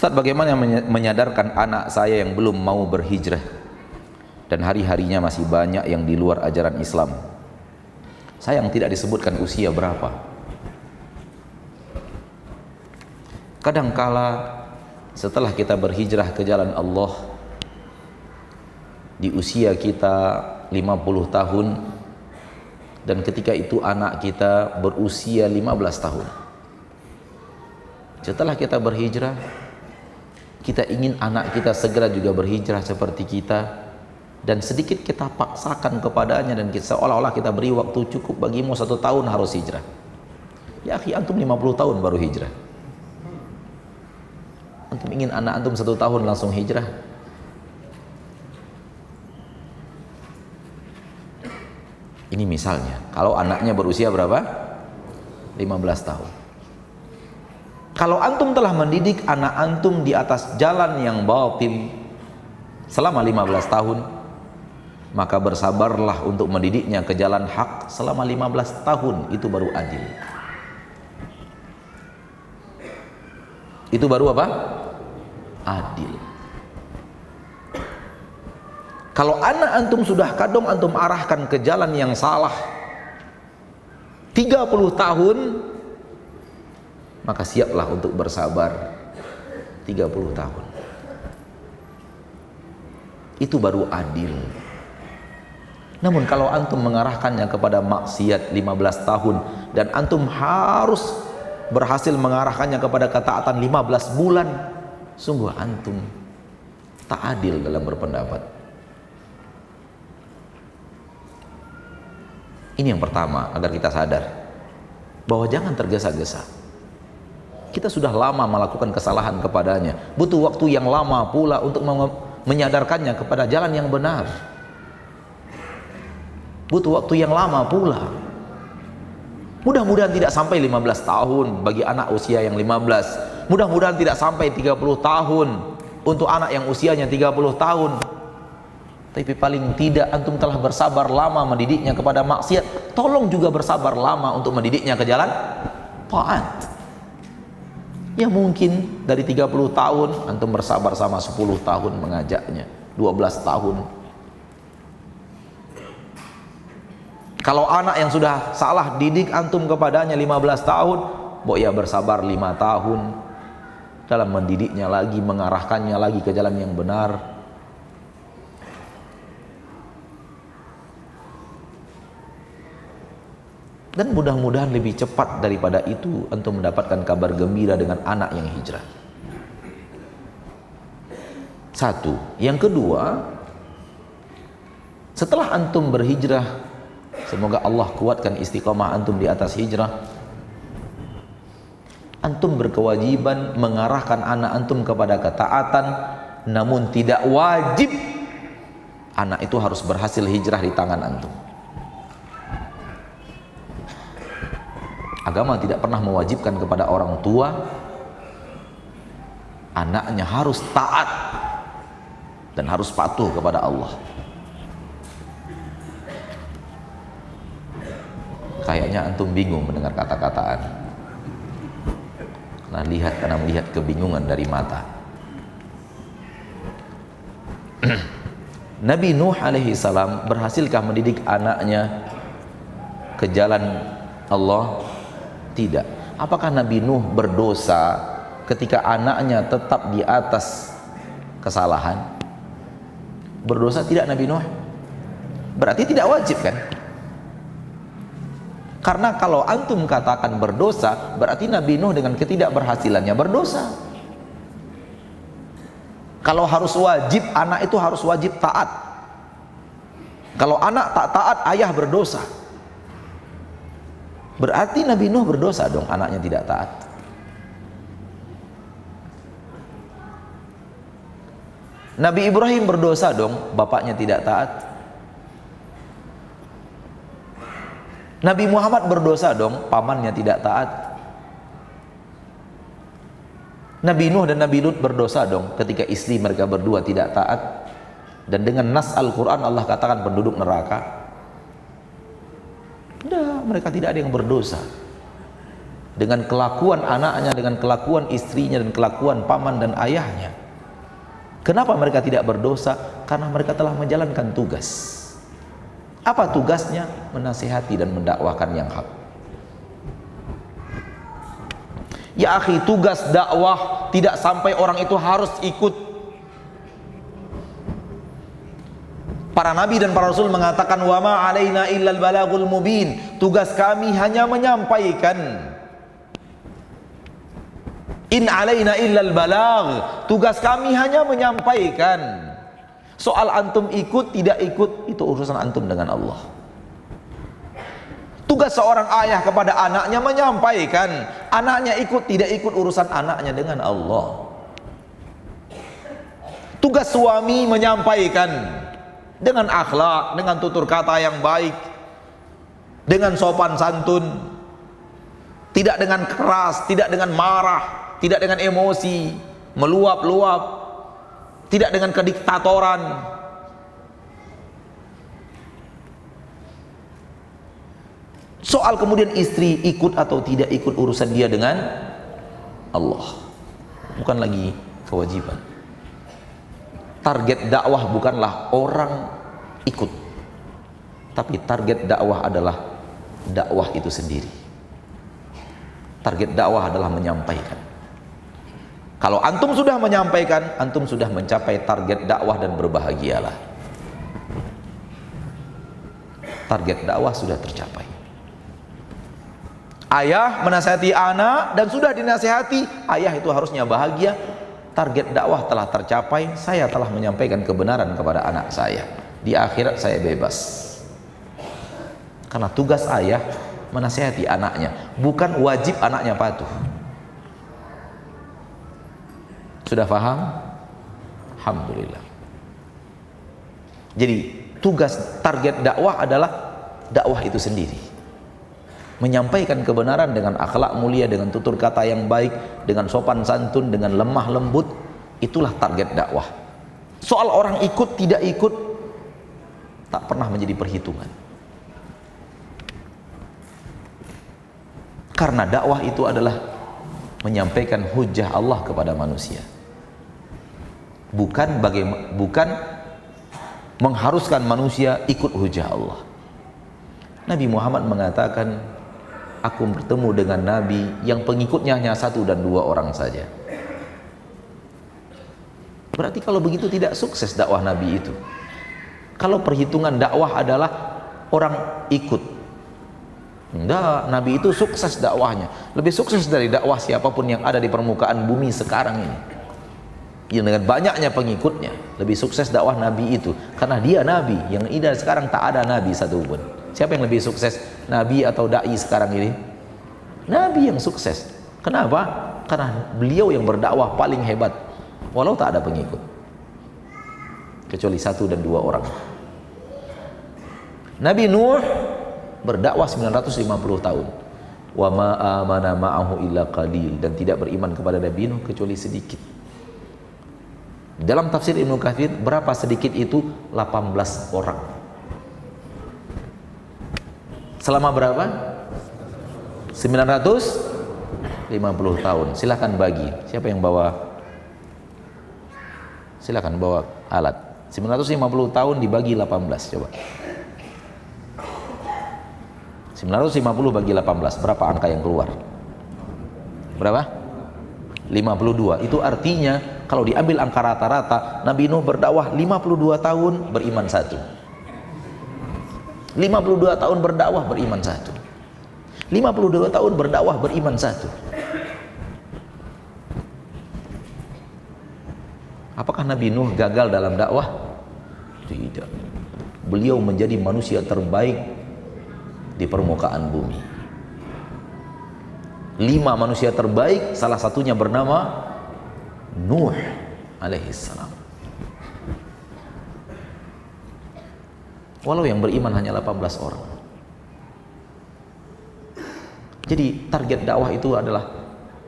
Ustadz, bagaimana menyadarkan anak saya yang belum mau berhijrah dan hari-harinya masih banyak yang di luar ajaran Islam? Sayang tidak disebutkan usia berapa. Kadangkala setelah kita berhijrah ke jalan Allah di usia kita 50 tahun, dan ketika itu anak kita berusia 15 tahun. Setelah kita berhijrah, kita ingin anak kita segera juga berhijrah seperti kita, dan sedikit kita paksakan kepadanya, dan seolah-olah kita beri waktu cukup bagimu 1 tahun harus hijrah. Ya akhi, antum 50 tahun baru hijrah. Antum ingin anak antum 1 tahun langsung hijrah? Ini misalnya, kalau anaknya berusia berapa? 15 tahun. Kalau antum telah mendidik anak antum di atas jalan yang batil selama 15 tahun, maka bersabarlah untuk mendidiknya ke jalan hak selama 15 tahun. Itu baru adil. Itu baru apa? Adil. Kalau anak antum sudah kadung antum arahkan ke jalan yang salah 30 tahun, maka siaplah untuk bersabar 30 tahun. Itu baru adil. Namun kalau antum mengarahkannya kepada maksiat 15 tahun, dan antum harus berhasil mengarahkannya kepada ketaatan 15 bulan, sungguh antum tak adil dalam berpendapat. Ini yang pertama, agar kita sadar bahwa jangan tergesa-gesa. Kita sudah lama melakukan kesalahan kepadanya, butuh waktu yang lama pula untuk menyadarkannya kepada jalan yang benar. Butuh waktu yang lama pula. Mudah-mudahan tidak sampai 15 tahun bagi anak usia yang 15. Mudah-mudahan tidak sampai 30 tahun untuk anak yang usianya 30 tahun. Tapi paling tidak antum telah bersabar lama mendidiknya kepada maksiat. Tolong juga bersabar lama untuk mendidiknya ke jalan taat. Ya mungkin dari 30 tahun antum bersabar sama 10 tahun mengajaknya, 12 tahun. Kalau anak yang sudah salah didik antum kepadanya 15 tahun, ya bersabar 5 tahun dalam mendidiknya lagi, mengarahkannya lagi ke jalan yang benar. Dan mudah-mudahan lebih cepat daripada itu antum mendapatkan kabar gembira dengan anak yang hijrah. Satu. Yang kedua, setelah antum berhijrah, semoga Allah kuatkan istiqomah antum di atas hijrah, antum berkewajiban mengarahkan anak antum kepada ketaatan, namun tidak wajib anak itu harus berhasil hijrah di tangan antum. Agama tidak pernah mewajibkan kepada orang tua anaknya harus taat dan harus patuh kepada Allah. Kayaknya antum bingung mendengar kata-kataan. Karena melihat kebingungan dari mata. Nabi Nuh alaihi salam berhasilkah mendidik anaknya ke jalan Allah? Tidak. Apakah Nabi Nuh berdosa ketika anaknya tetap di atas kesalahan? Berdosa tidak Nabi Nuh? Berarti tidak wajib kan? Karena kalau antum katakan berdosa, berarti Nabi Nuh dengan ketidakberhasilannya berdosa. Kalau harus wajib, anak itu harus wajib taat. Kalau anak tak taat, ayah berdosa. Berarti Nabi Nuh berdosa dong, anaknya tidak taat. Nabi Ibrahim berdosa dong, bapaknya tidak taat. Nabi Muhammad berdosa dong, pamannya tidak taat. Nabi Nuh dan Nabi Lut berdosa dong ketika istri mereka berdua tidak taat. Dan dengan nas Al-Quran Allah katakan penduduk neraka. Mereka tidak ada yang berdosa. dengan kelakuan anaknya, dengan kelakuan istrinya, dan kelakuan paman dan ayahnya. Kenapa mereka tidak berdosa? Karena mereka telah menjalankan tugas. Apa tugasnya? Menasihati dan mendakwahkan yang hak. Ya akhi, tugas dakwah tidak sampai orang itu harus ikut. Para nabi dan para rasul mengatakan, wa ma alaina illal balagul mubin. Tugas kami hanya menyampaikan. In alaina illal balag. Tugas kami hanya menyampaikan. Soal antum ikut tidak ikut, itu urusan antum dengan Allah. Tugas seorang ayah kepada anaknya menyampaikan. Anaknya ikut tidak ikut, urusan anaknya dengan Allah. Tugas suami menyampaikan dengan akhlak, dengan tutur kata yang baik, dengan sopan santun, tidak dengan keras, tidak dengan marah, tidak dengan emosi, meluap-luap, tidak dengan kediktatoran. Soal kemudian istri ikut atau tidak ikut, urusan dia dengan Allah, bukan lagi kewajiban. Target dakwah bukanlah orang ikut, tapi target dakwah adalah dakwah itu sendiri. Target dakwah adalah menyampaikan. Kalau antum sudah menyampaikan, antum sudah mencapai target dakwah dan berbahagialah. Target dakwah sudah tercapai. Ayah menasihati anak dan sudah dinasihati, ayah itu harusnya bahagia. Target dakwah telah tercapai, saya telah menyampaikan kebenaran kepada anak saya. Di akhirat saya bebas. Karena tugas ayah menasihati anaknya, bukan wajib anaknya patuh. Sudah paham? Alhamdulillah. Jadi tugas target dakwah adalah dakwah itu sendiri. Menyampaikan kebenaran dengan akhlak mulia, dengan tutur kata yang baik, dengan sopan santun, dengan lemah lembut, itulah target dakwah. Soal orang ikut tidak ikut tak pernah menjadi perhitungan. Karena dakwah itu adalah menyampaikan hujah Allah kepada manusia. Bukan mengharuskan manusia ikut hujah Allah. Nabi Muhammad mengatakan, aku bertemu dengan Nabi yang pengikutnya hanya 1 dan 2 orang saja. Berarti kalau begitu tidak sukses dakwah Nabi itu. Kalau perhitungan dakwah adalah orang ikut, enggak, Nabi itu sukses dakwahnya. Lebih sukses dari dakwah siapapun yang ada di permukaan bumi sekarang ini. Yang dengan banyaknya pengikutnya, lebih sukses dakwah Nabi itu. Karena dia Nabi, yang ada sekarang tak ada Nabi satupun. Siapa yang lebih sukses, Nabi atau Da'i sekarang ini? Nabi yang sukses. Kenapa? Karena beliau yang berdakwah paling hebat, walau tak ada pengikut, kecuali 1 dan 2 orang. Nabi Nuh berdakwah 950 tahun. Wa ma amana ma'ahu illa qalil, dan tidak beriman kepada Nabi Nuh kecuali sedikit. Dalam tafsir Ibnu Katsir, berapa sedikit itu? 18 orang. Selama berapa? 950 tahun. Silahkan bagi. Siapa yang bawa? Silahkan bawa alat. 950 tahun dibagi 18, coba. 950 bagi 18, berapa angka yang keluar? Berapa? 52. Itu artinya kalau diambil angka rata-rata, Nabi Nuh berdakwah 52 tahun, beriman 1. 52 tahun berdakwah, beriman 1. 52 tahun berdakwah, beriman 1. Apakah Nabi Nuh gagal dalam dakwah? Tidak. Beliau menjadi manusia terbaik di permukaan bumi. 5 manusia terbaik, salah satunya bernama Nuh alaihissalam. Walau yang beriman hanya 18 orang. Jadi target dakwah itu adalah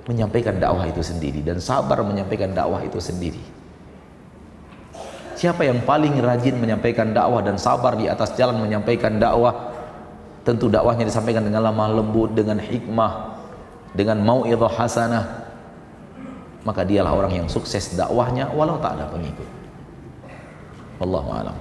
menyampaikan dakwah itu sendiri, dan sabar menyampaikan dakwah itu sendiri. Siapa yang paling rajin menyampaikan dakwah dan sabar di atas jalan menyampaikan dakwah, tentu dakwahnya disampaikan dengan lemah lembut, dengan hikmah, dengan mau'izah hasanah, maka dialah orang yang sukses dakwahnya walau tak ada pengikut. Wallahu a'lam.